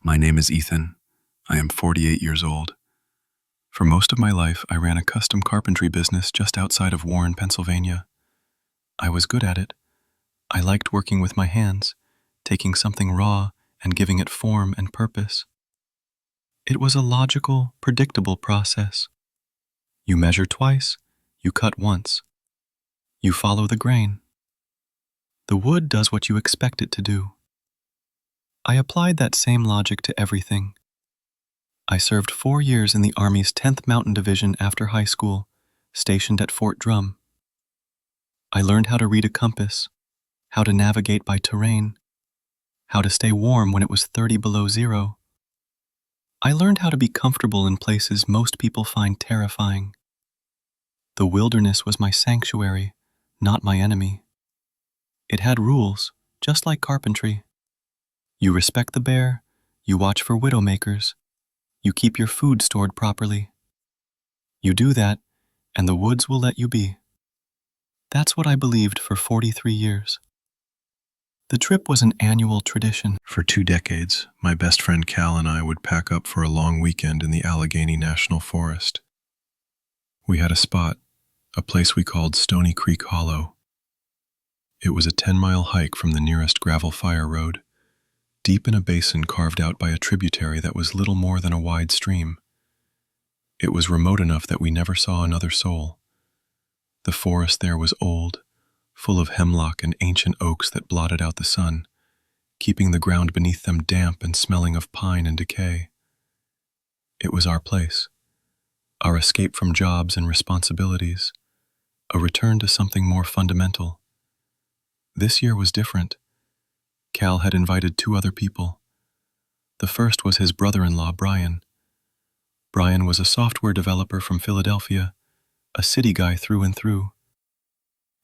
My name is Ethan. I am 48 years old. For most of my life, I ran a custom carpentry business just outside of Warren, Pennsylvania. I was good at it. I liked working with my hands, taking something raw and giving it form and purpose. It was a logical, predictable process. You measure twice, you cut once. You follow the grain. The wood does what you expect it to do. I applied that same logic to everything. I served 4 years in the Army's 10th Mountain Division after high school, stationed at Fort Drum. I learned how to read a compass, how to navigate by terrain, how to stay warm when it was 30 below zero. I learned how to be comfortable in places most people find terrifying. The wilderness was my sanctuary, not my enemy. It had rules, just like carpentry. You respect the bear, you watch for widowmakers, you keep your food stored properly. You do that, and the woods will let you be. That's what I believed for 43 years. The trip was an annual tradition. For 2 decades, my best friend Cal and I would pack up for a long weekend in the Allegheny National Forest. We had a spot, a place we called Stony Creek Hollow. It was a 10-mile hike from the nearest gravel fire road, deep in a basin carved out by a tributary that was little more than a wide stream. It was remote enough that we never saw another soul. The forest there was old, full of hemlock and ancient oaks that blotted out the sun, keeping the ground beneath them damp and smelling of pine and decay. It was our place, our escape from jobs and responsibilities, a return to something more fundamental. This year was different. Cal had invited 2 other people. The first was his brother-in-law, Brian. Brian was a software developer from Philadelphia, a city guy through and through.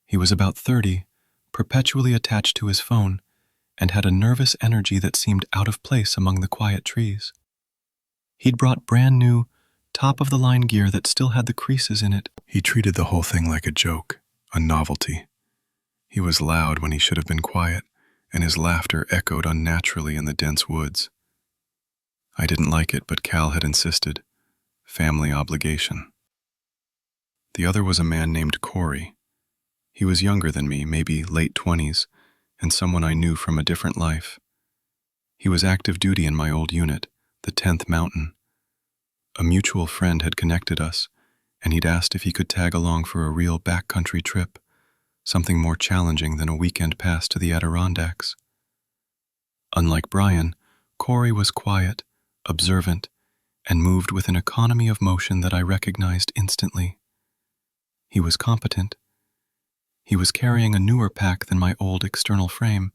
He was about 30, perpetually attached to his phone, and had a nervous energy that seemed out of place among the quiet trees. He'd brought brand new, top-of-the-line gear that still had the creases in it. He treated the whole thing like a joke, a novelty. He was loud when he should have been quiet, and his laughter echoed unnaturally in the dense woods. I didn't like it, but Cal had insisted. Family obligation. The other was a man named Corey. He was younger than me, maybe late 20s, and someone I knew from a different life. He was active duty in my old unit, the 10th Mountain. A mutual friend had connected us, and he'd asked if he could tag along for a real backcountry trip, something more challenging than a weekend pass to the Adirondacks. Unlike Brian, Corey was quiet, observant, and moved with an economy of motion that I recognized instantly. He was competent. He was carrying a newer pack than my old external frame,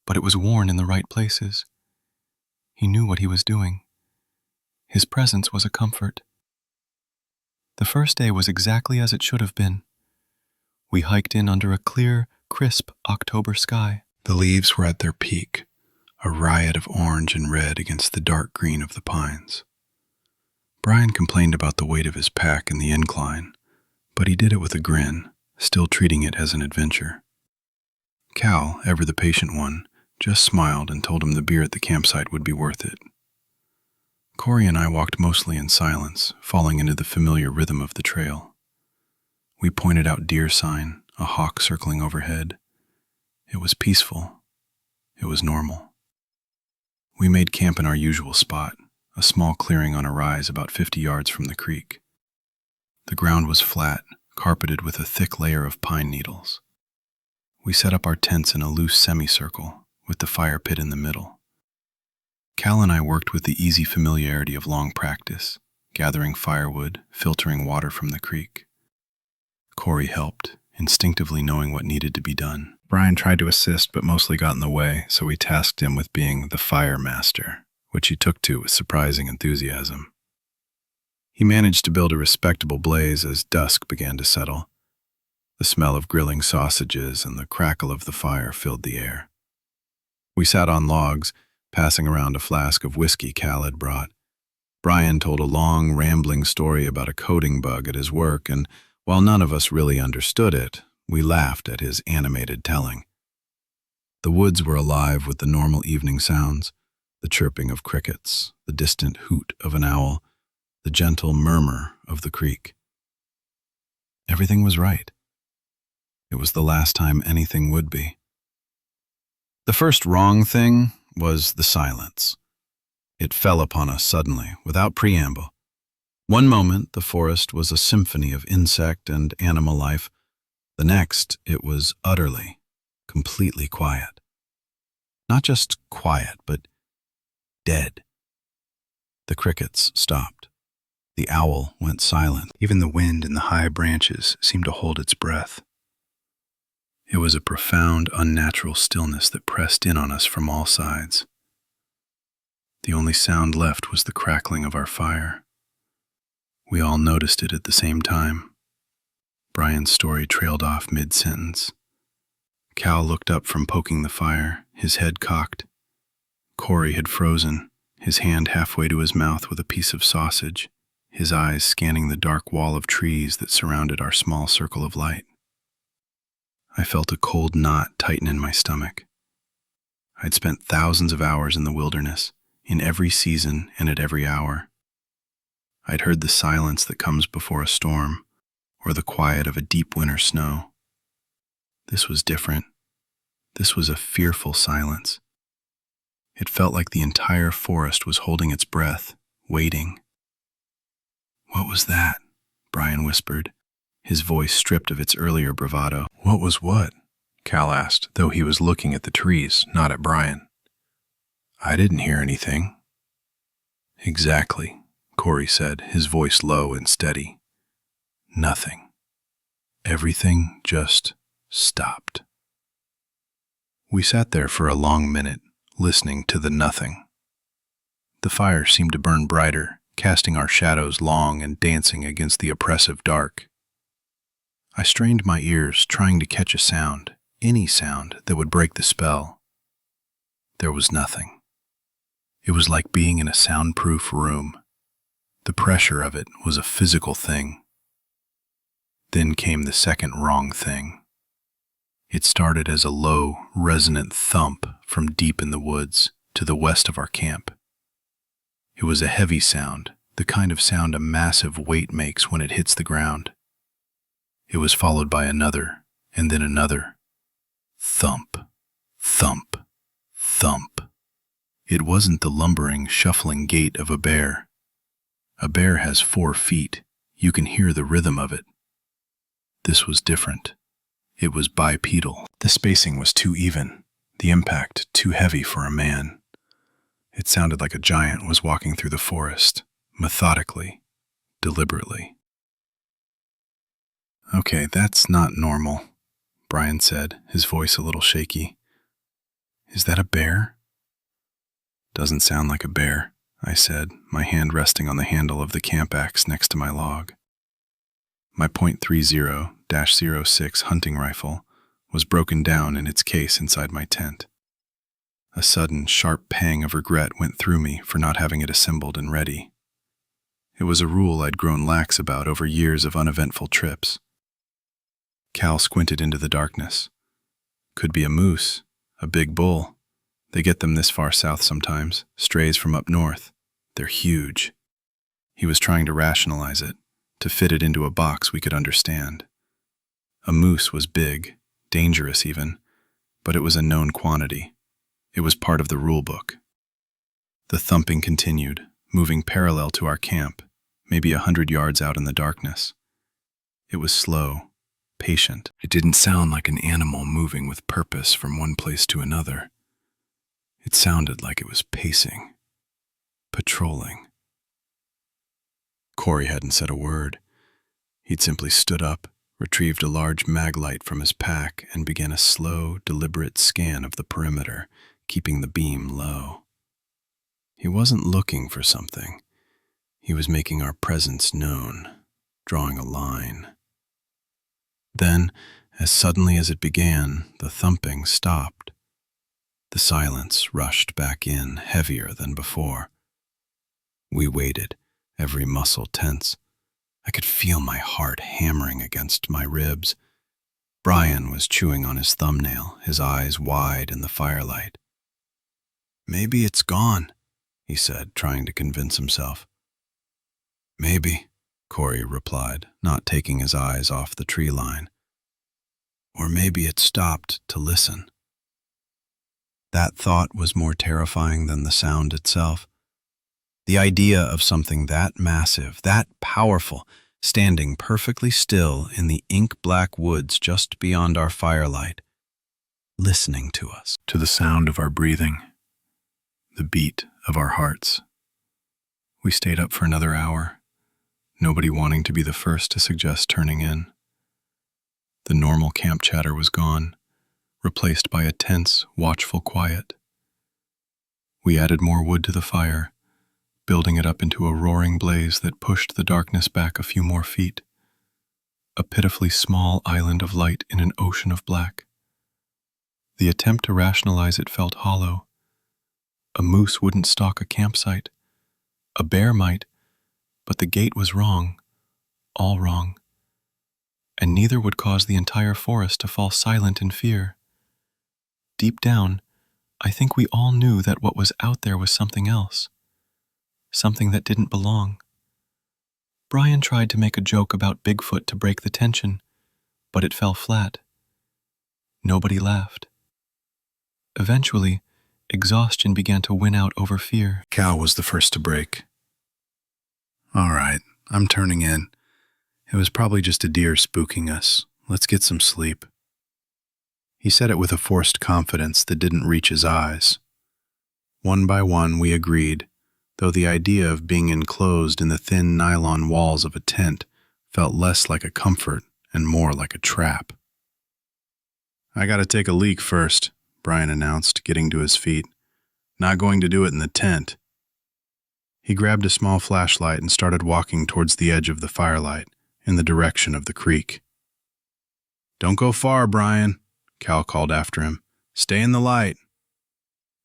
but it was worn in the right places. He knew what he was doing. His presence was a comfort. The first day was exactly as it should have been. We hiked in under a clear, crisp October sky. The leaves were at their peak, a riot of orange and red against the dark green of the pines. Brian complained about the weight of his pack in the incline, but he did it with a grin, still treating it as an adventure. Cal, ever the patient one, just smiled and told him the beer at the campsite would be worth it. Corey and I walked mostly in silence, falling into the familiar rhythm of the trail. We pointed out deer sign, a hawk circling overhead. It was peaceful. It was normal. We made camp in our usual spot, a small clearing on a rise about 50 yards from the creek. The ground was flat, carpeted with a thick layer of pine needles. We set up our tents in a loose semicircle, with the fire pit in the middle. Cal and I worked with the easy familiarity of long practice, gathering firewood, filtering water from the creek. Corey helped, instinctively knowing what needed to be done. Brian tried to assist, but mostly got in the way, so we tasked him with being the fire master, which he took to with surprising enthusiasm. He managed to build a respectable blaze as dusk began to settle. The smell of grilling sausages and the crackle of the fire filled the air. We sat on logs, passing around a flask of whiskey Cal had brought. Brian told a long, rambling story about a coding bug at his work, and while none of us really understood it, we laughed at his animated telling. The woods were alive with the normal evening sounds, The chirping of crickets, the distant hoot of an owl, the gentle murmur of the creek. Everything was right. It was the last time anything would be. The first wrong thing was the silence. It fell upon us suddenly, without preamble. One moment, the forest was a symphony of insect and animal life. The next, it was utterly, completely quiet. Not just quiet, but dead. The crickets stopped. The owl went silent. Even the wind in the high branches seemed to hold its breath. It was a profound, unnatural stillness that pressed in on us from all sides. The only sound left was the crackling of our fire. We all noticed it at the same time. Brian's story trailed off mid-sentence. Cal looked up from poking the fire, his head cocked. Corey had frozen, his hand halfway to his mouth with a piece of sausage, his eyes scanning the dark wall of trees that surrounded our small circle of light. I felt a cold knot tighten in my stomach. I'd spent thousands of hours in the wilderness, in every season and at every hour. I'd heard the silence that comes before a storm, or the quiet of a deep winter snow. This was different. This was a fearful silence. It felt like the entire forest was holding its breath, waiting. "What was that?" Brian whispered, his voice stripped of its earlier bravado. What was what? Cal asked, though he was looking at the trees, not at Brian. I didn't hear anything. Exactly, Corey said, his voice low and steady. Nothing. Everything just stopped. We sat there for a long minute, listening to the nothing. The fire seemed to burn brighter, casting our shadows long and dancing against the oppressive dark. I strained my ears, trying to catch a sound, any sound that would break the spell. There was nothing. It was like being in a soundproof room. The pressure of it was a physical thing. Then came the second wrong thing. It started as a low, resonant thump from deep in the woods to the west of our camp. It was a heavy sound, the kind of sound a massive weight makes when it hits the ground. It was followed by another, and then another. Thump, thump, thump. It wasn't the lumbering, shuffling gait of a bear. A bear has 4 feet. You can hear the rhythm of it. This was different. It was bipedal. The spacing was too even, the impact too heavy for a man. It sounded like a giant was walking through the forest, methodically, deliberately. "Okay, that's not normal," Brian said, his voice a little shaky. "Is that a bear?" "Doesn't sound like a bear," I said, my hand resting on the handle of the camp axe next to my log. My .30-06 hunting rifle was broken down in its case inside my tent. A sudden, sharp pang of regret went through me for not having it assembled and ready. It was a rule I'd grown lax about over years of uneventful trips. Cal squinted into the darkness. "Could be a moose, a big bull. They get them this far south sometimes, strays from up north. They're huge." He was trying to rationalize it, to fit it into a box we could understand. A moose was big, dangerous even, but it was a known quantity. It was part of the rule book. The thumping continued, moving parallel to our camp, maybe 100 yards out in the darkness. It was slow, patient. It didn't sound like an animal moving with purpose from one place to another. It sounded like it was pacing, patrolling. Corey hadn't said a word. He'd simply stood up, retrieved a large mag light from his pack, and began a slow, deliberate scan of the perimeter, keeping the beam low. He wasn't looking for something. He was making our presence known, drawing a line. Then, as suddenly as it began, the thumping stopped. The silence rushed back in, heavier than before. We waited, every muscle tense. I could feel my heart hammering against my ribs. Brian was chewing on his thumbnail, his eyes wide in the firelight. "Maybe it's gone, he said, trying to convince himself. Maybe, Corey replied, not taking his eyes off the tree line. Or maybe it stopped to listen. That thought was more terrifying than the sound itself. The idea of something that massive, that powerful, standing perfectly still in the ink-black woods just beyond our firelight, listening to us. To the sound of our breathing, the beat of our hearts. We stayed up for another hour, nobody wanting to be the first to suggest turning in. The normal camp chatter was gone, replaced by a tense, watchful quiet. We added more wood to the fire, building it up into a roaring blaze that pushed the darkness back a few more feet. A pitifully small island of light in an ocean of black. The attempt to rationalize it felt hollow. A moose wouldn't stalk a campsite. A bear might, but the gate was wrong, all wrong. And neither would cause the entire forest to fall silent in fear. Deep down, I think we all knew that what was out there was something else. Something that didn't belong. Brian tried to make a joke about Bigfoot to break the tension, but it fell flat. Nobody laughed. Eventually, exhaustion began to win out over fear. Cal was the first to break. All right, I'm turning in. It was probably just a deer spooking us. Let's get some sleep. He said it with a forced confidence that didn't reach his eyes. One by one, we agreed, though the idea of being enclosed in the thin nylon walls of a tent felt less like a comfort and more like a trap. I gotta take a leak first, Brian announced, getting to his feet. Not going to do it in the tent. He grabbed a small flashlight and started walking towards the edge of the firelight, in the direction of the creek. Don't go far, Brian, Cal called after him. Stay in the light.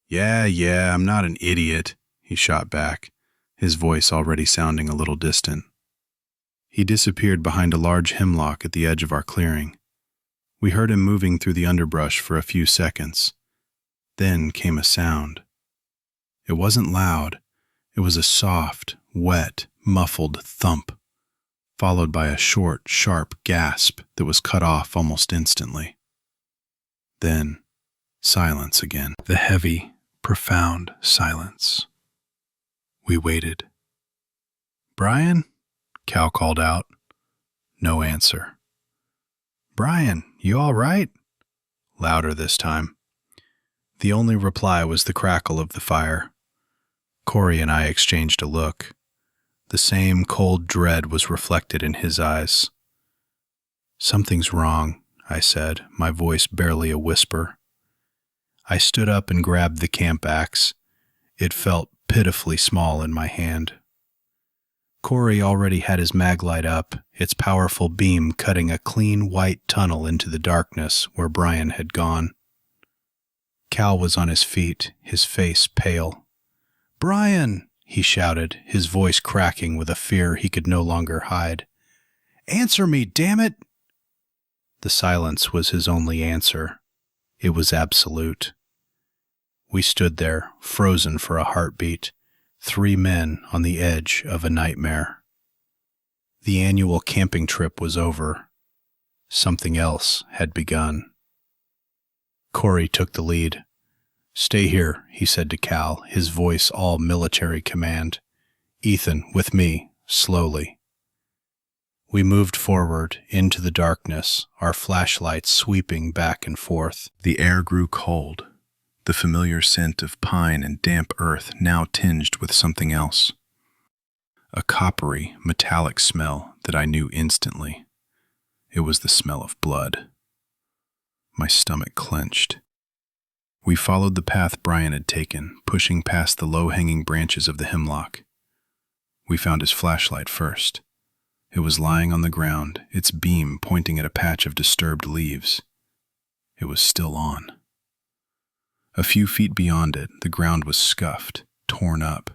Yeah, I'm not an idiot, he shot back, his voice already sounding a little distant. He disappeared behind a large hemlock at the edge of our clearing. We heard him moving through the underbrush for a few seconds. Then came a sound. It wasn't loud. It was a soft, wet, muffled thump, followed by a short, sharp gasp that was cut off almost instantly. Then, silence again. The heavy, profound silence. We waited. Brian? Cal called out. No answer. Brian, you all right? Louder this time. The only reply was the crackle of the fire. Corey and I exchanged a look. The same cold dread was reflected in his eyes. Something's wrong, I said, my voice barely a whisper. I stood up and grabbed the camp axe. It felt pitifully small in my hand. Corey already had his mag light up, its powerful beam cutting a clean white tunnel into the darkness where Brian had gone. Cal was on his feet, his face pale. Brian, he shouted, his voice cracking with a fear he could no longer hide. Answer me, damn it! The silence was his only answer. It was absolute. We stood there, frozen for a heartbeat, 3 men on the edge of a nightmare. The annual camping trip was over. Something else had begun. Corey took the lead. Stay here, he said to Cal, his voice all military command. Ethan, with me, slowly. We moved forward into the darkness, our flashlights sweeping back and forth. The air grew cold, the familiar scent of pine and damp earth now tinged with something else. A coppery, metallic smell that I knew instantly. It was the smell of blood. My stomach clenched. We followed the path Brian had taken, pushing past the low-hanging branches of the hemlock. We found his flashlight first. It was lying on the ground, its beam pointing at a patch of disturbed leaves. It was still on. A few feet beyond it, the ground was scuffed, torn up.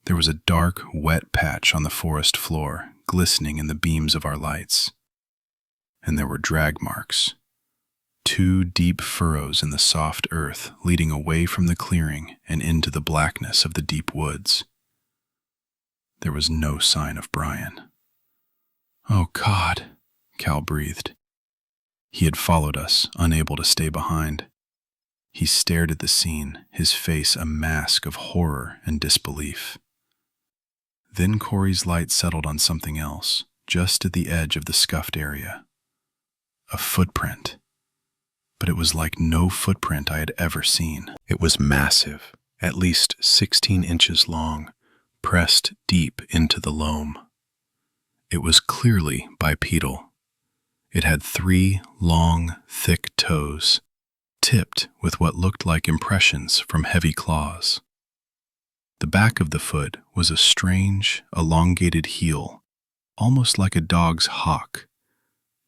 There was a dark, wet patch on the forest floor, glistening in the beams of our lights. And there were drag marks. two deep furrows in the soft earth leading away from the clearing and into the blackness of the deep woods. There was no sign of Brian. "Oh, God," Cal breathed. He had followed us, unable to stay behind. He stared at the scene, his face a mask of horror and disbelief. Then Corey's light settled on something else, just at the edge of the scuffed area. A footprint. But it was like no footprint I had ever seen. It was massive, at least 16 inches long, pressed deep into the loam. It was clearly bipedal. It had 3 long, thick toes, tipped with what looked like impressions from heavy claws. The back of the foot was a strange, elongated heel, almost like a dog's hock,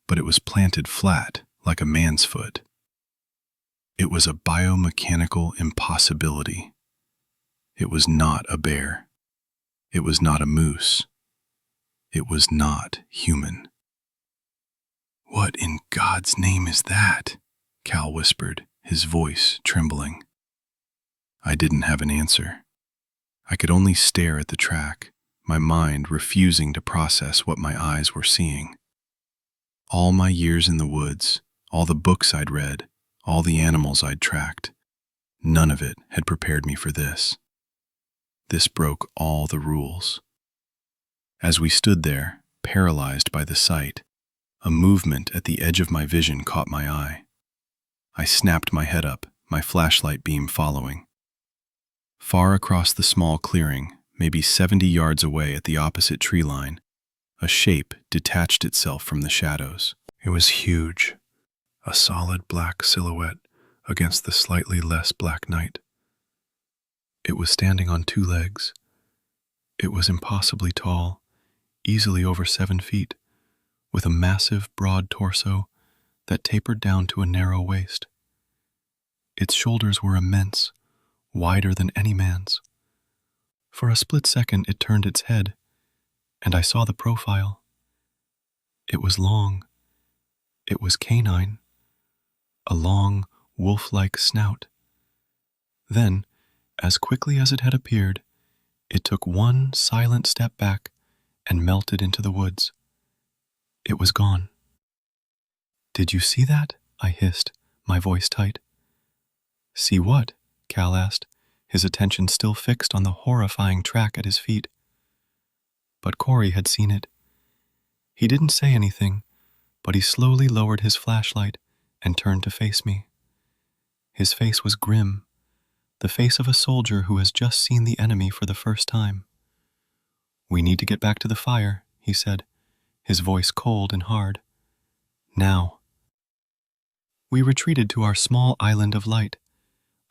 but it was planted flat like a man's foot. It was a biomechanical impossibility. It was not a bear. It was not a moose. It was not human. "What in God's name is that?" Cal whispered, his voice trembling. I didn't have an answer. I could only stare at the track, my mind refusing to process what my eyes were seeing. All my years in the woods, all the books I'd read, all the animals I'd tracked, none of it had prepared me for this. This broke all the rules. As we stood there, paralyzed by the sight, a movement at the edge of my vision caught my eye. I snapped my head up, my flashlight beam following. Far across the small clearing, maybe 70 yards away at the opposite tree line, a shape detached itself from the shadows. It was huge, a solid black silhouette against the slightly less black night. It was standing on 2 legs. It was impossibly tall, easily over 7 feet, with a massive, broad torso that tapered down to a narrow waist. Its shoulders were immense, wider than any man's. For a split second it turned its head, and I saw the profile. It was long. It was canine. A long, wolf-like snout. Then, as quickly as it had appeared, it took one silent step back and melted into the woods. It was gone. "Did you see that?" I hissed, my voice tight. "See what?" Cal asked, his attention still fixed on the horrifying track at his feet. But Corey had seen it. He didn't say anything, but he slowly lowered his flashlight and turned to face me. His face was grim, the face of a soldier who has just seen the enemy for the first time. "We need to get back to the fire," he said, his voice cold and hard. "Now." We retreated to our small island of light,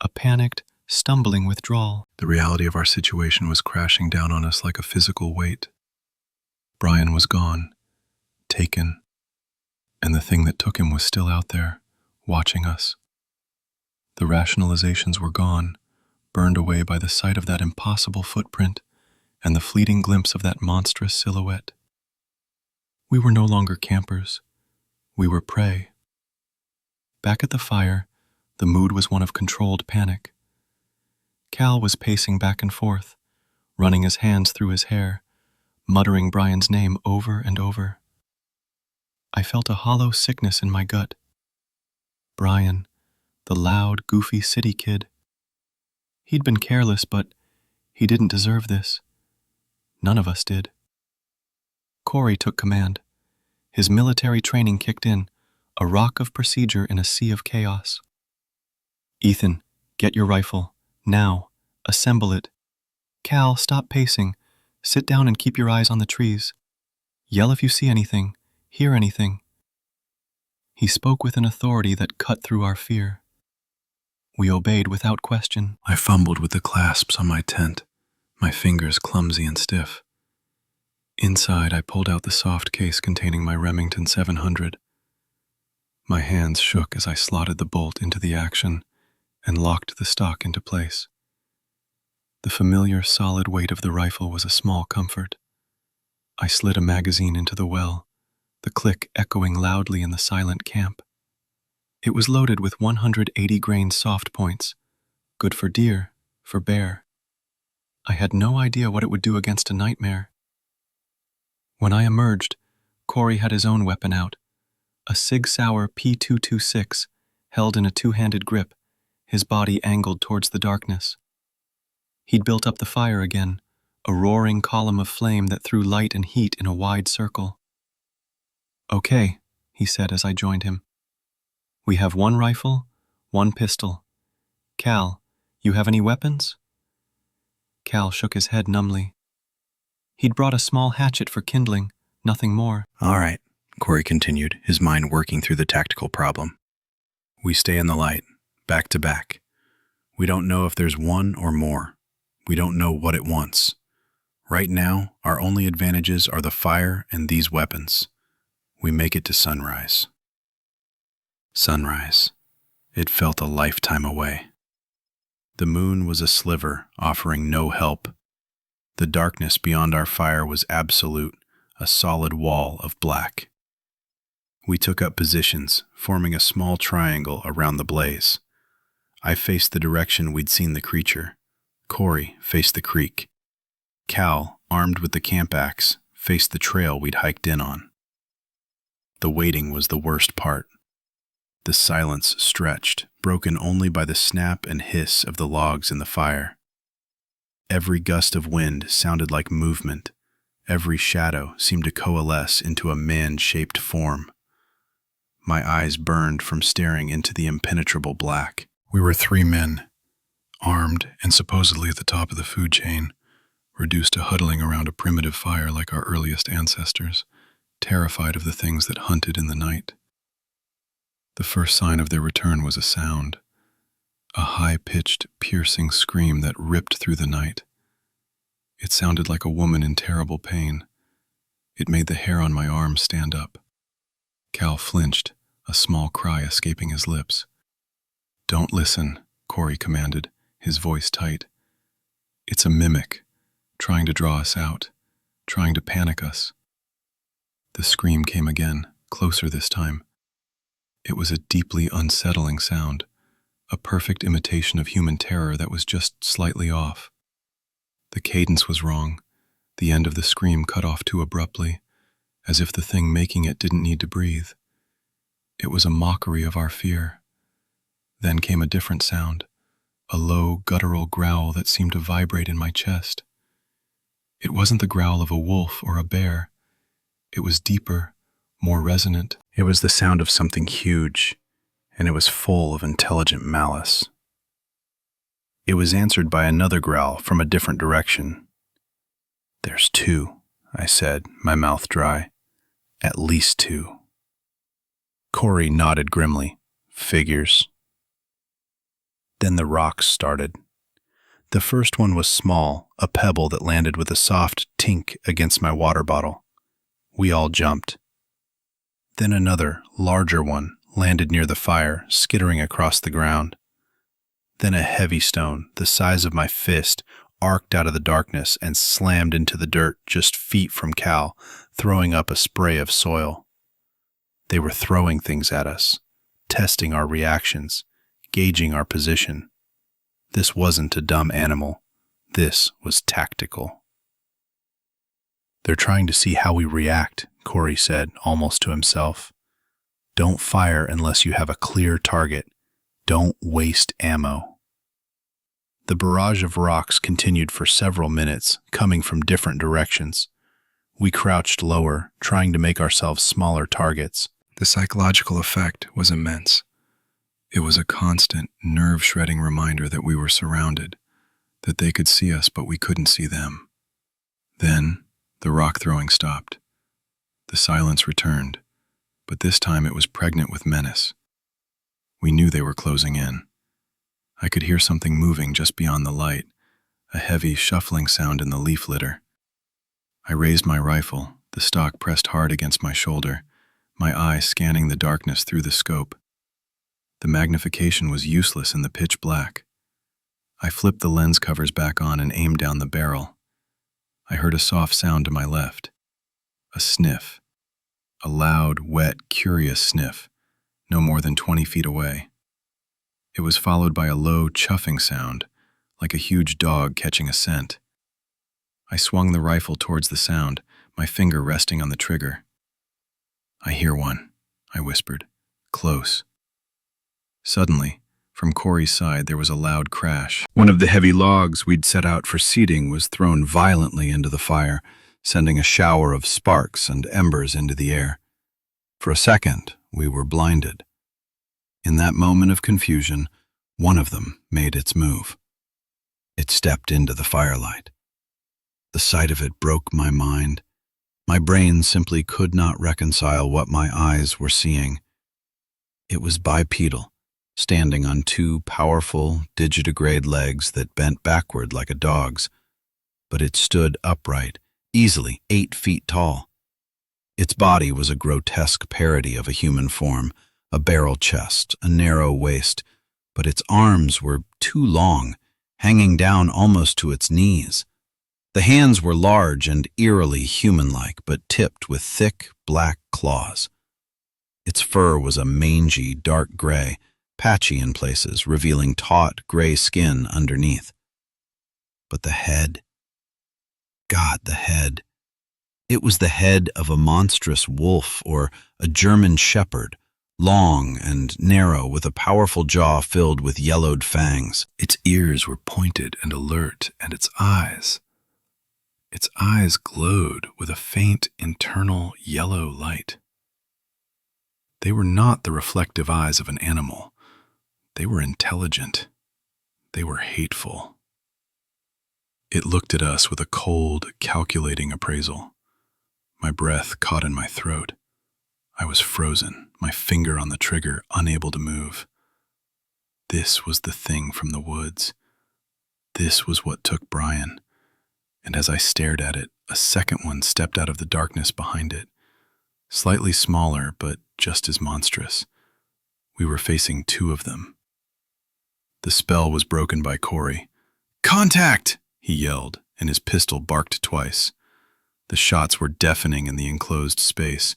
a panicked, stumbling withdrawal. The reality of our situation was crashing down on us like a physical weight. Brian was gone, taken, and the thing that took him was still out there, watching us. The rationalizations were gone, burned away by the sight of that impossible footprint and the fleeting glimpse of that monstrous silhouette. We were no longer campers. We were prey. Back at the fire, the mood was one of controlled panic. Cal was pacing back and forth, running his hands through his hair, muttering Brian's name over and over. I felt a hollow sickness in my gut. Brian, the loud, goofy city kid. He'd been careless, but he didn't deserve this. None of us did. Corey took command. His military training kicked in, a rock of procedure in a sea of chaos. "Ethan, get your rifle. Now. Assemble it. Cal, stop pacing. Sit down and keep your eyes on the trees. Yell if you see anything, hear anything." He spoke with an authority that cut through our fear. We obeyed without question. I fumbled with the clasps on my tent, my fingers clumsy and stiff. Inside, I pulled out the soft case containing my Remington 700. My hands shook as I slotted the bolt into the action and locked the stock into place. The familiar solid weight of the rifle was a small comfort. I slid a magazine into the well, the click echoing loudly in the silent camp. It was loaded with 180-grain soft points, good for deer, for bear. I had no idea what it would do against a nightmare. When I emerged, Corey had his own weapon out, a Sig Sauer P226, held in a two-handed grip, his body angled towards the darkness. He'd built up the fire again, a roaring column of flame that threw light and heat in a wide circle. "Okay," he said as I joined him. "We have one rifle, one pistol. Cal, you have any weapons?" Cal shook his head numbly. He'd brought a small hatchet for kindling, nothing more. "All right," Corey continued, his mind working through the tactical problem. "We stay in the light, back to back. We don't know if there's one or more. We don't know what it wants. Right now, our only advantages are the fire and these weapons. We make it to sunrise." Sunrise. It felt a lifetime away. The moon was a sliver, offering no help. The darkness beyond our fire was absolute, a solid wall of black. We took up positions, forming a small triangle around the blaze. I faced the direction we'd seen the creature. Corey faced the creek. Cal, armed with the camp axe, faced the trail we'd hiked in on. The waiting was the worst part. The silence stretched, broken only by the snap and hiss of the logs in the fire. Every gust of wind sounded like movement. Every shadow seemed to coalesce into a man-shaped form. My eyes burned from staring into the impenetrable black. We were 3 men, armed and supposedly at the top of the food chain, reduced to huddling around a primitive fire like our earliest ancestors, terrified of the things that hunted in the night. The first sign of their return was a sound, a high-pitched, piercing scream that ripped through the night. It sounded like a woman in terrible pain. It made the hair on my arm stand up. Cal flinched, a small cry escaping his lips. "Don't listen," Corey commanded, his voice tight. "It's a mimic, trying to draw us out, trying to panic us." The scream came again, closer this time. It was a deeply unsettling sound, a perfect imitation of human terror that was just slightly off. The cadence was wrong, the end of the scream cut off too abruptly, as if the thing making it didn't need to breathe. It was a mockery of our fear. Then came a different sound, a low, guttural growl that seemed to vibrate in my chest. It wasn't the growl of a wolf or a bear. It was deeper, more resonant. It was the sound of something huge, and it was full of intelligent malice. It was answered by another growl from a different direction. "There's 2, I said, my mouth dry. "At least 2. Corey nodded grimly. "Figures." Then the rocks started. The first one was small, a pebble that landed with a soft tink against my water bottle. We all jumped. Then another, larger one, landed near the fire, skittering across the ground. Then a heavy stone, the size of my fist, arced out of the darkness and slammed into the dirt just feet from Cal, throwing up a spray of soil. They were throwing things at us, testing our reactions, gauging our position. This wasn't a dumb animal. This was tactical. "They're trying to see how we react," Corey said, almost to himself. "Don't fire unless you have a clear target. Don't waste ammo." The barrage of rocks continued for several minutes, coming from different directions. We crouched lower, trying to make ourselves smaller targets. The psychological effect was immense. It was a constant, nerve-shredding reminder that we were surrounded, that they could see us but we couldn't see them. Then, the rock throwing stopped. The silence returned, but this time it was pregnant with menace. We knew they were closing in. I could hear something moving just beyond the light, a heavy, shuffling sound in the leaf litter. I raised my rifle, the stock pressed hard against my shoulder, my eye scanning the darkness through the scope. The magnification was useless in the pitch black. I flipped the lens covers back on and aimed down the barrel. I heard a soft sound to my left. A sniff. A loud, wet, curious sniff. no more than 20 feet away. It was followed by a low, chuffing sound, like a huge dog catching a scent. I swung the rifle towards the sound, my finger resting on the trigger. "I hear one," I whispered. "Close." Suddenly, from Corey's side, there was a loud crash. One of the heavy logs we'd set out for seating was thrown violently into the fire, sending a shower of sparks and embers into the air. For a second, we were blinded. In that moment of confusion, one of them made its move. It stepped into the firelight. The sight of it broke my mind. My brain simply could not reconcile what my eyes were seeing. It was bipedal, standing on two powerful, digitigrade legs that bent backward like a dog's, but it stood upright, easily 8 feet tall. Its body was a grotesque parody of a human form, a barrel chest, a narrow waist, but its arms were too long, hanging down almost to its knees. The hands were large and eerily human-like, but tipped with thick, black claws. Its fur was a mangy, dark gray, patchy in places, revealing taut, gray skin underneath. But the head... God, the head. It was the head of a monstrous wolf or a German shepherd, long and narrow with a powerful jaw filled with yellowed fangs. Its ears were pointed and alert, and its eyes glowed with a faint internal yellow light. They were not the reflective eyes of an animal. They were intelligent. They were hateful. It looked at us with a cold, calculating appraisal. My breath caught in my throat. I was frozen, my finger on the trigger, unable to move. This was the thing from the woods. This was what took Brian. And as I stared at it, a second one stepped out of the darkness behind it. Slightly smaller, but just as monstrous. We were facing two of them. The spell was broken by Corey. "Contact!" he yelled, and his pistol barked twice. The shots were deafening in the enclosed space.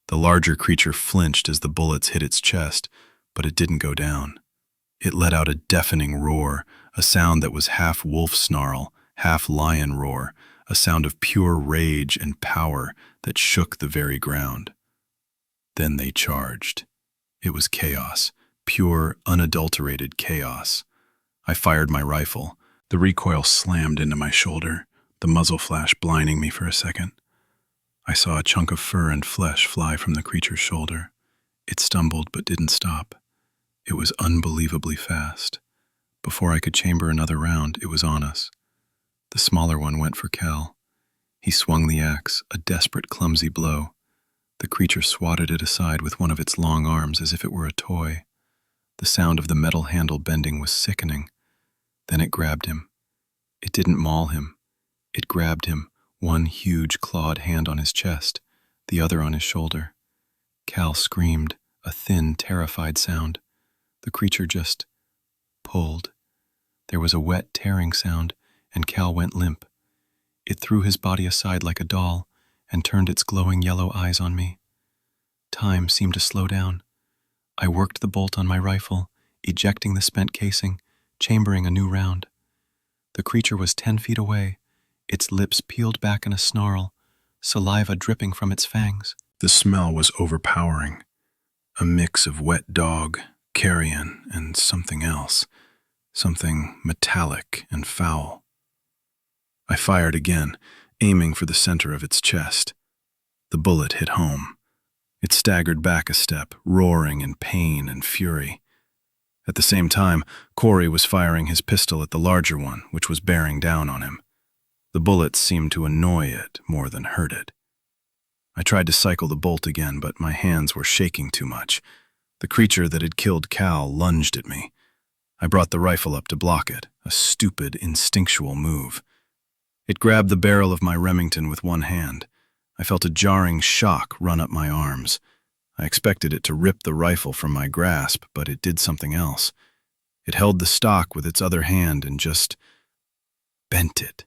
The larger creature flinched as the bullets hit its chest, but it didn't go down. It let out a deafening roar, a sound that was half wolf snarl, half lion roar, a sound of pure rage and power that shook the very ground. Then they charged. It was chaos, pure, unadulterated chaos. I fired my rifle. The recoil slammed into my shoulder, the muzzle flash blinding me for a second. I saw a chunk of fur and flesh fly from the creature's shoulder. It stumbled but didn't stop. It was unbelievably fast. Before I could chamber another round, it was on us. The smaller one went for Cal. He swung the axe, a desperate, clumsy blow. The creature swatted it aside with one of its long arms as if it were a toy. The sound of the metal handle bending was sickening. Then it grabbed him. It didn't maul him. It grabbed him, one huge clawed hand on his chest, the other on his shoulder. Cal screamed, a thin, terrified sound. The creature just pulled. There was a wet, tearing sound, and Cal went limp. It threw his body aside like a doll and turned its glowing yellow eyes on me. Time seemed to slow down. I worked the bolt on my rifle, ejecting the spent casing, chambering a new round. The creature was 10 feet away, its lips peeled back in a snarl, saliva dripping from its fangs. The smell was overpowering, a mix of wet dog, carrion, and something else, something metallic and foul. I fired again, aiming for the center of its chest. The bullet hit home. It staggered back a step, roaring in pain and fury. At the same time, Corey was firing his pistol at the larger one, which was bearing down on him. The bullets seemed to annoy it more than hurt it. I tried to cycle the bolt again, but my hands were shaking too much. The creature that had killed Cal lunged at me. I brought the rifle up to block it, a stupid, instinctual move. It grabbed the barrel of my Remington with one hand. I felt a jarring shock run up my arms. I expected it to rip the rifle from my grasp, but it did something else. It held the stock with its other hand and just bent it.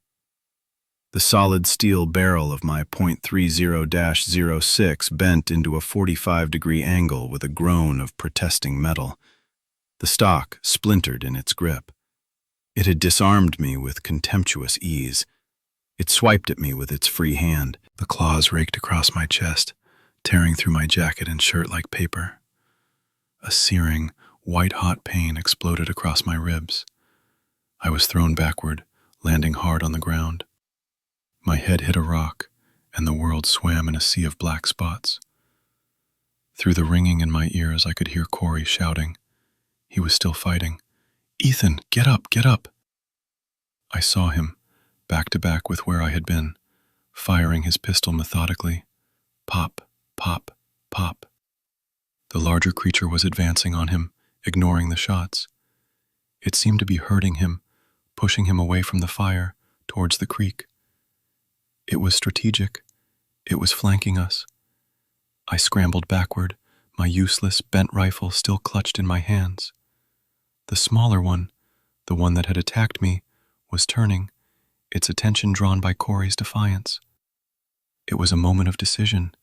The solid steel barrel of my .30-06 bent into a 45-degree angle with a groan of protesting metal. The stock splintered in its grip. It had disarmed me with contemptuous ease. It swiped at me with its free hand. The claws raked across my chest, tearing through my jacket and shirt like paper. A searing, white-hot pain exploded across my ribs. I was thrown backward, landing hard on the ground. My head hit a rock, and the world swam in a sea of black spots. Through the ringing in my ears, I could hear Corey shouting. He was still fighting. "Ethan, get up, get up!" I saw him, back to back with where I had been, firing his pistol methodically. Pop, pop, pop. The larger creature was advancing on him, ignoring the shots. It seemed to be hurting him, pushing him away from the fire, towards the creek. It was strategic. It was flanking us. I scrambled backward, my useless, bent rifle still clutched in my hands. The smaller one, the one that had attacked me, was turning, its attention drawn by Corey's defiance. It was a moment of decision.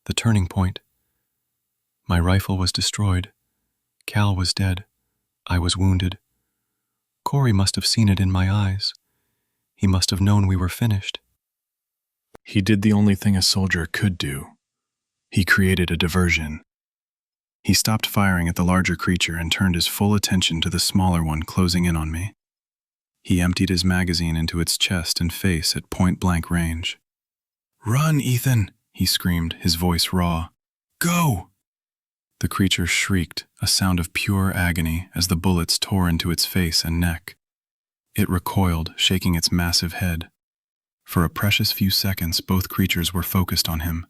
The turning point. My rifle was destroyed. Cal was dead. I was wounded. Corey must have seen it in my eyes. He must have known we were finished. He did the only thing a soldier could do. He created a diversion. He stopped firing at the larger creature and turned his full attention to the smaller one closing in on me. He emptied his magazine into its chest and face at point-blank range. "Run, Ethan!" he screamed, his voice raw. "Go!" The creature shrieked, a sound of pure agony as the bullets tore into its face and neck. It recoiled, shaking its massive head. For a precious few seconds, both creatures were focused on him.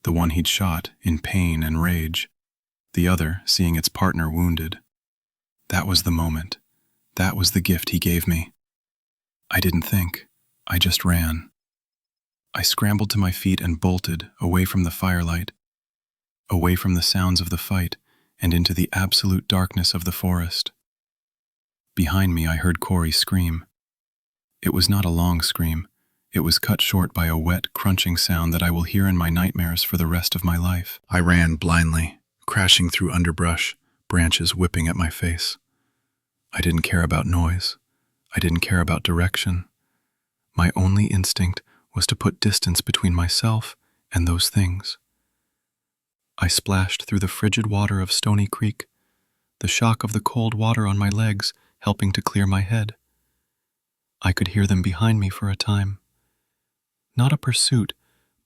The one he'd shot, in pain and rage. The other, seeing its partner wounded. That was the moment. That was the gift he gave me. I didn't think. I just ran. I scrambled to my feet and bolted, away from the firelight, away from the sounds of the fight, and into the absolute darkness of the forest. Behind me, I heard Corey scream. It was not a long scream. It was cut short by a wet, crunching sound that I will hear in my nightmares for the rest of my life. I ran blindly, crashing through underbrush, branches whipping at my face. I didn't care about noise. I didn't care about direction. My only instinct was to put distance between myself and those things. I splashed through the frigid water of Stony Creek, the shock of the cold water on my legs helping to clear my head. I could hear them behind me for a time. Not a pursuit,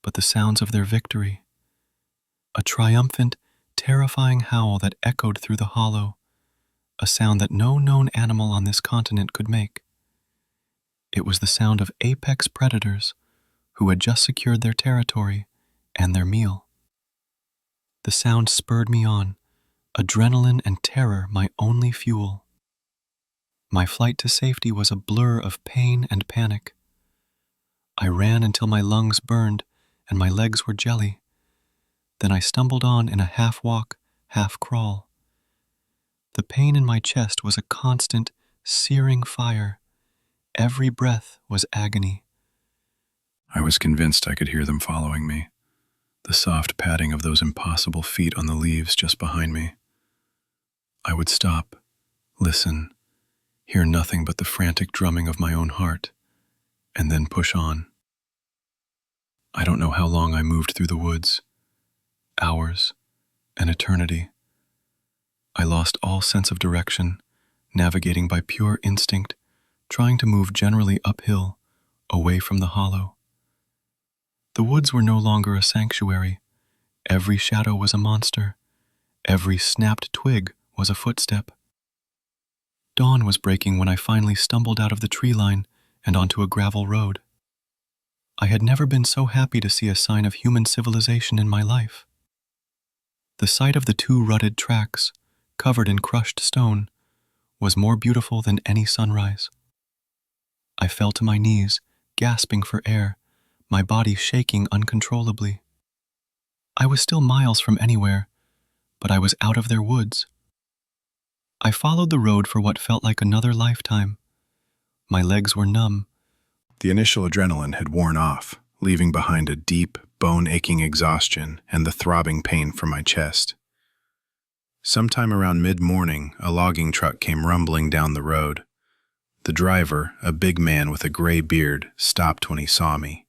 but the sounds of their victory. A triumphant, terrifying howl that echoed through the hollow, a sound that no known animal on this continent could make. It was the sound of apex predators who had just secured their territory and their meal. The sound spurred me on, adrenaline and terror my only fuel. My flight to safety was a blur of pain and panic. I ran until my lungs burned and my legs were jelly. Then I stumbled on in a half-walk, half-crawl. The pain in my chest was a constant, searing fire. Every breath was agony. I was convinced I could hear them following me, the soft padding of those impossible feet on the leaves just behind me. I would stop, listen, hear nothing but the frantic drumming of my own heart, and then push on. I don't know how long I moved through the woods. Hours, an eternity. I lost all sense of direction, navigating by pure instinct, trying to move generally uphill, away from the hollow. The woods were no longer a sanctuary. Every shadow was a monster. Every snapped twig was a footstep. Dawn was breaking when I finally stumbled out of the tree line and onto a gravel road. I had never been so happy to see a sign of human civilization in my life. The sight of the two rutted tracks, covered in crushed stone, was more beautiful than any sunrise. I fell to my knees, gasping for air, my body shaking uncontrollably. I was still miles from anywhere, but I was out of their woods. I followed the road for what felt like another lifetime. My legs were numb, The initial adrenaline had worn off, leaving behind a deep, bone-aching exhaustion and the throbbing pain from my chest. Sometime around mid-morning, a logging truck came rumbling down the road. The driver, a big man with a gray beard, stopped when he saw me.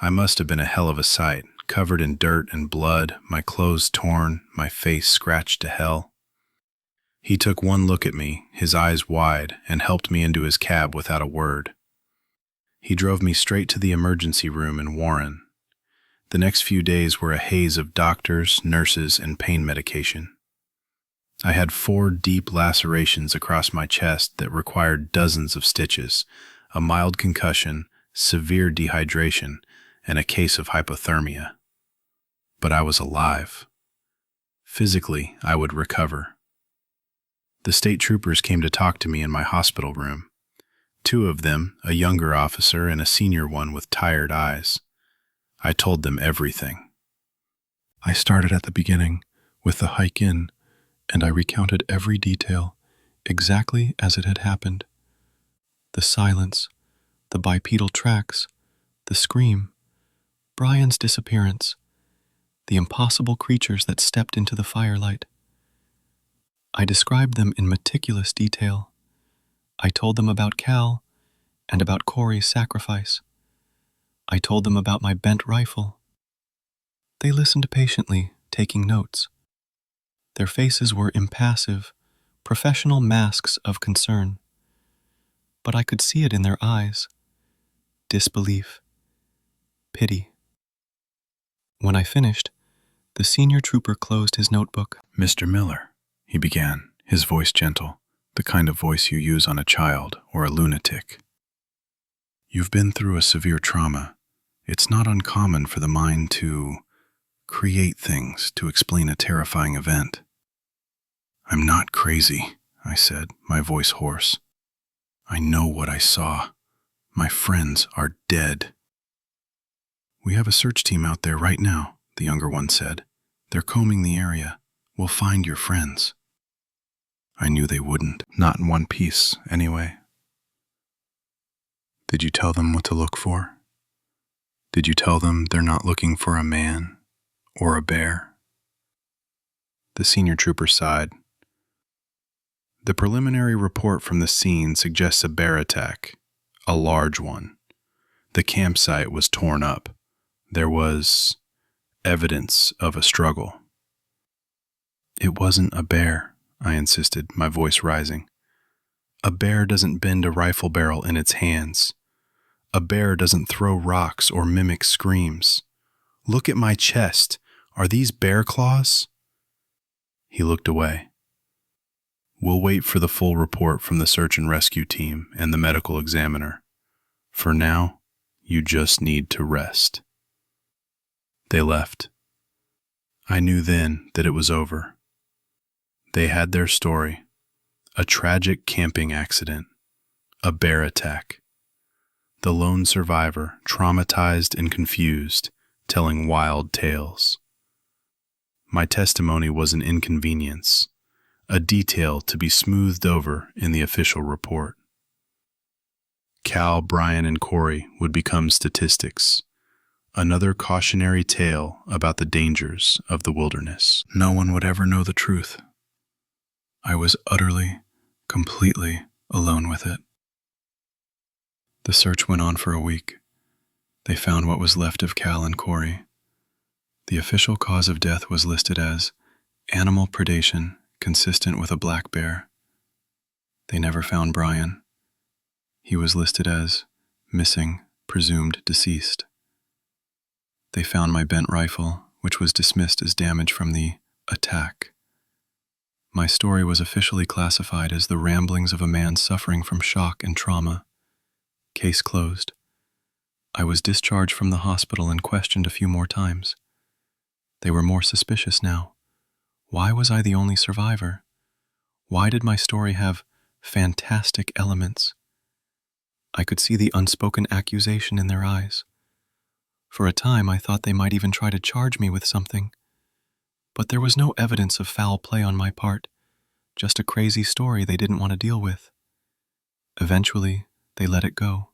I must have been a hell of a sight, covered in dirt and blood, my clothes torn, my face scratched to hell. He took one look at me, his eyes wide, and helped me into his cab without a word. He drove me straight to the emergency room in Warren. The next few days were a haze of doctors, nurses, and pain medication. I had 4 deep lacerations across my chest that required dozens of stitches, a mild concussion, severe dehydration, and a case of hypothermia. But I was alive. Physically, I would recover. The state troopers came to talk to me in my hospital room. 2 of them, a younger officer and a senior one with tired eyes. I told them everything. I started at the beginning, with the hike in, and I recounted every detail, exactly as it had happened. The silence, the bipedal tracks, the scream, Brian's disappearance, the impossible creatures that stepped into the firelight. I described them in meticulous detail. I told them about Cal and about Corey's sacrifice. I told them about my bent rifle. They listened patiently, taking notes. Their faces were impassive, professional masks of concern. But I could see it in their eyes. Disbelief. Pity. When I finished, the senior trooper closed his notebook. "Mr. Miller," he began, his voice gentle, the kind of voice you use on a child or a lunatic. "You've been through a severe trauma. It's not uncommon for the mind to create things to explain a terrifying event." "I'm not crazy," I said, my voice hoarse. "I know what I saw. My friends are dead." "We have a search team out there right now," the younger one said. "They're combing the area. We'll find your friends." I knew they wouldn't, not in one piece, anyway. "Did you tell them what to look for? Did you tell them they're not looking for a man or a bear?" The senior trooper sighed. "The preliminary report from the scene suggests a bear attack, a large one. The campsite was torn up. There was evidence of a struggle." "It wasn't a bear," I insisted, my voice rising. "A bear doesn't bend a rifle barrel in its hands. A bear doesn't throw rocks or mimic screams. Look at my chest. Are these bear claws?" He looked away. "We'll wait for the full report from the search and rescue team and the medical examiner. For now, you just need to rest." They left. I knew then that it was over. They had their story. A tragic camping accident. A bear attack. The lone survivor, traumatized and confused, telling wild tales. My testimony was an inconvenience, a detail to be smoothed over in the official report. Cal, Brian, and Corey would become statistics. Another cautionary tale about the dangers of the wilderness. No one would ever know the truth. I was utterly, completely alone with it. The search went on for a week. They found what was left of Cal and Corey. The official cause of death was listed as animal predation consistent with a black bear. They never found Brian. He was listed as missing, presumed deceased. They found my bent rifle, which was dismissed as damage from the attack. My story was officially classified as the ramblings of a man suffering from shock and trauma. Case closed. I was discharged from the hospital and questioned a few more times. They were more suspicious now. Why was I the only survivor? Why did my story have fantastic elements? I could see the unspoken accusation in their eyes. For a time, I thought they might even try to charge me with something. But there was no evidence of foul play on my part, just a crazy story they didn't want to deal with. Eventually, they let it go.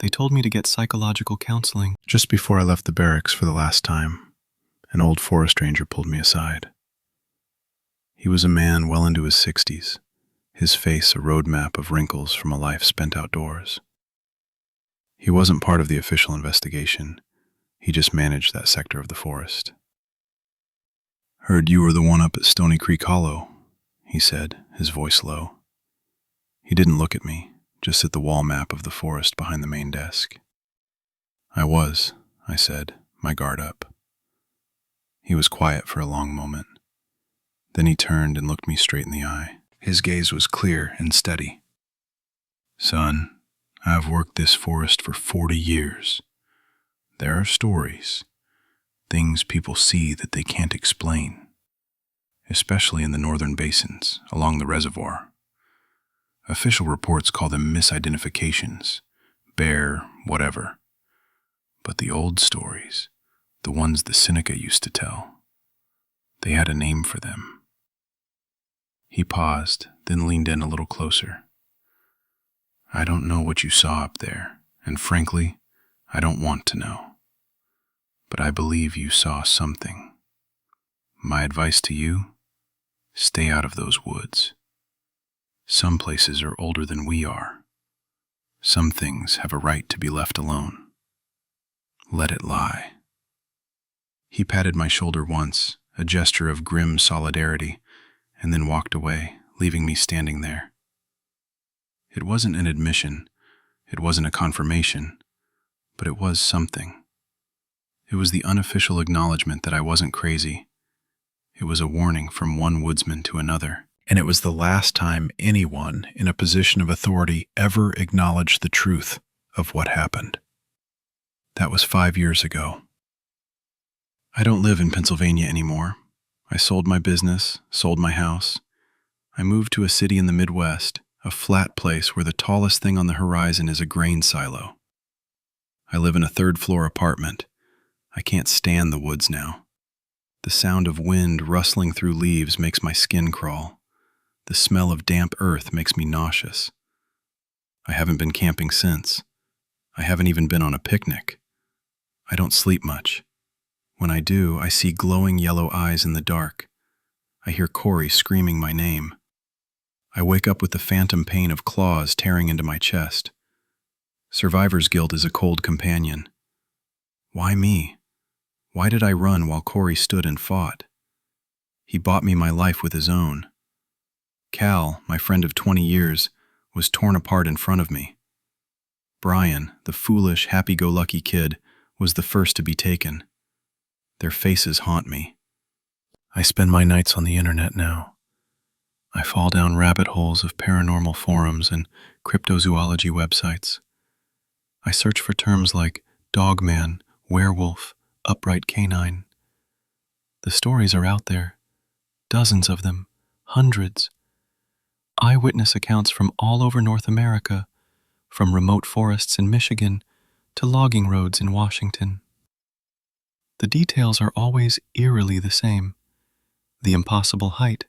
They told me to get psychological counseling. Just before I left the barracks for the last time, an old forest ranger pulled me aside. He was a man well into his 60s, his face a roadmap of wrinkles from a life spent outdoors. He wasn't part of the official investigation. He just managed that sector of the forest. "Heard you were the one up at Stony Creek Hollow," he said, his voice low. He didn't look at me, just at the wall map of the forest behind the main desk. "I was," I said, my guard up. He was quiet for a long moment. Then he turned and looked me straight in the eye. His gaze was clear and steady. "Son, I've worked this forest for 40 years. There are stories, things people see that they can't explain, especially in the northern basins, along the reservoir. Official reports call them misidentifications, bear, whatever. But the old stories, the ones the Seneca used to tell, they had a name for them." He paused, then leaned in a little closer. "I don't know what you saw up there, and frankly, I don't want to know. But I believe you saw something. My advice to you, stay out of those woods. Some places are older than we are. Some things have a right to be left alone. Let it lie." He patted my shoulder once, a gesture of grim solidarity, and then walked away, leaving me standing there. It wasn't an admission, it wasn't a confirmation, but it was something. It was the unofficial acknowledgement that I wasn't crazy. It was a warning from one woodsman to another. And it was the last time anyone in a position of authority ever acknowledged the truth of what happened. That was 5 years ago. I don't live in Pennsylvania anymore. I sold my business, sold my house. I moved to a city in the Midwest, a flat place where the tallest thing on the horizon is a grain silo. I live in a third-floor apartment. I can't stand the woods now. The sound of wind rustling through leaves makes my skin crawl. The smell of damp earth makes me nauseous. I haven't been camping since. I haven't even been on a picnic. I don't sleep much. When I do, I see glowing yellow eyes in the dark. I hear Corey screaming my name. I wake up with the phantom pain of claws tearing into my chest. Survivor's guilt is a cold companion. Why me? Why did I run while Corey stood and fought? He bought me my life with his own. Cal, my friend of 20 years, was torn apart in front of me. Brian, the foolish, happy-go-lucky kid, was the first to be taken. Their faces haunt me. I spend my nights on the internet now. I fall down rabbit holes of paranormal forums and cryptozoology websites. I search for terms like Dogman, werewolf, upright canine. The stories are out there. Dozens of them. Hundreds. Eyewitness accounts from all over North America, from remote forests in Michigan to logging roads in Washington. The details are always eerily the same. The impossible height,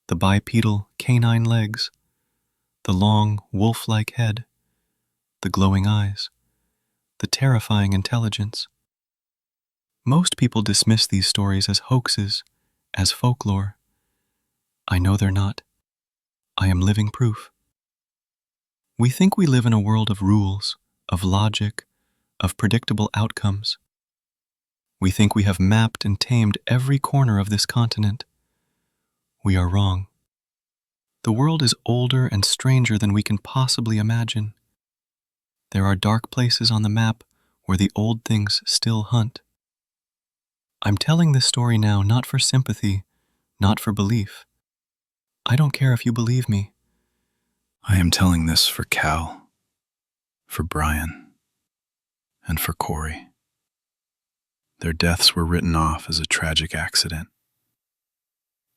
the bipedal canine legs, the long wolf-like head, the glowing eyes, the terrifying intelligence. Most people dismiss these stories as hoaxes, as folklore. I know they're not. I am living proof. We think we live in a world of rules, of logic, of predictable outcomes. We think we have mapped and tamed every corner of this continent. We are wrong. The world is older and stranger than we can possibly imagine. There are dark places on the map where the old things still hunt. I'm telling this story now not for sympathy, not for belief. I don't care if you believe me. I am telling this for Cal, for Brian, and for Corey. Their deaths were written off as a tragic accident.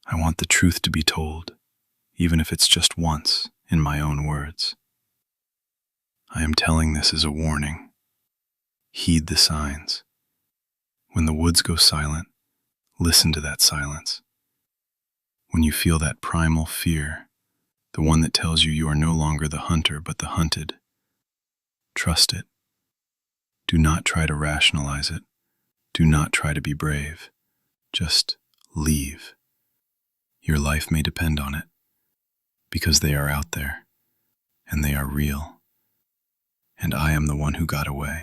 I want the truth to be told, even if it's just once, in my own words. I am telling this as a warning. Heed the signs. When the woods go silent, listen to that silence. When you feel that primal fear, the one that tells you you are no longer the hunter but the hunted, Trust it. Do not try to rationalize it. Do not try to be brave. Just leave. Your life may depend on it, because they are out there, and they are real. And I am the one who got away.